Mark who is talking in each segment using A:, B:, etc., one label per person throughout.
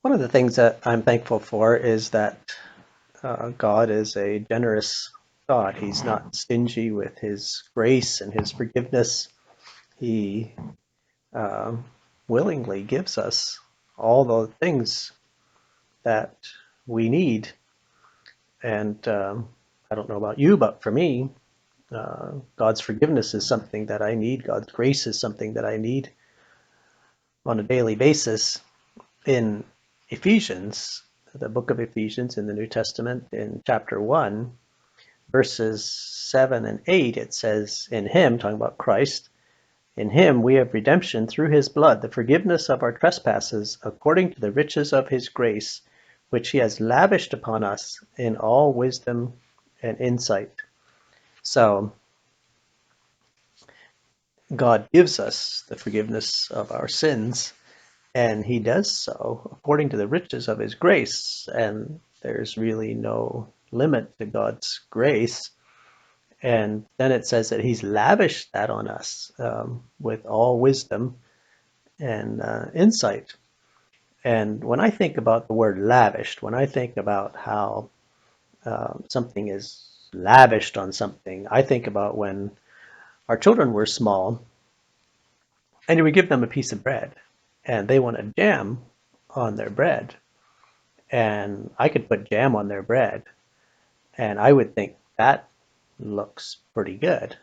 A: One of the things that I'm thankful for is that God is a generous God. He's not stingy with His grace and His forgiveness. He uh, willingly gives us all the things that we need. And I don't know about you, but for me, God's forgiveness is something that I need. God's grace is something that I need on a daily basis. In Ephesians, the book of Ephesians in the New Testament, in chapter 1, verses 7 and 8, it says, In him, talking about Christ, in him we have redemption through his blood, the forgiveness of our trespasses, according to the riches of his grace, which he has lavished upon us in all wisdom and insight. So God gives us the forgiveness of our sins, and he does so according to the riches of his grace. And there's really no limit to God's grace. And then it says that he's lavished that on us with all wisdom and insight. And when I think about the word lavished, when I think about how something is lavished on something, I think about when our children were small and we give them a piece of bread and they want a jam on their bread. And I could put jam on their bread and I would think that looks pretty good.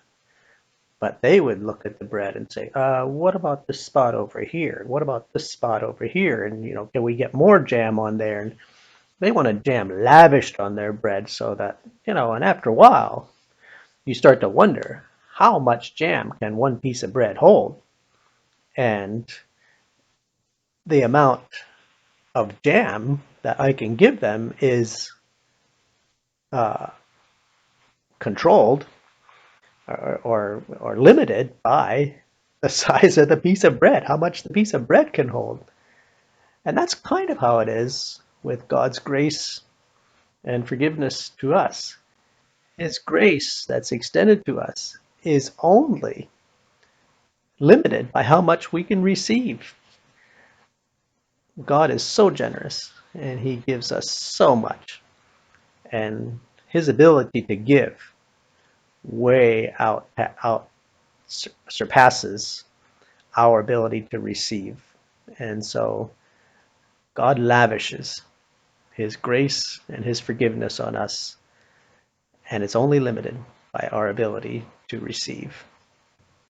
A: But they would look at the bread and say, what about this spot over here? What about this spot over here? And, can we get more jam on there? And they want a jam lavished on their bread so that, and after a while, you start to wonder, how much jam can one piece of bread hold? And the amount of jam that I can give them is uh, controlled or limited by the size of the piece of bread, how much the piece of bread can hold. And that's kind of how it is with God's grace and forgiveness to us. His grace that's extended to us is only limited by how much we can receive. God is so generous and he gives us so much. And his ability to give way out surpasses our ability to receive. And so God lavishes his grace and his forgiveness on us, and it's only limited by our ability to receive.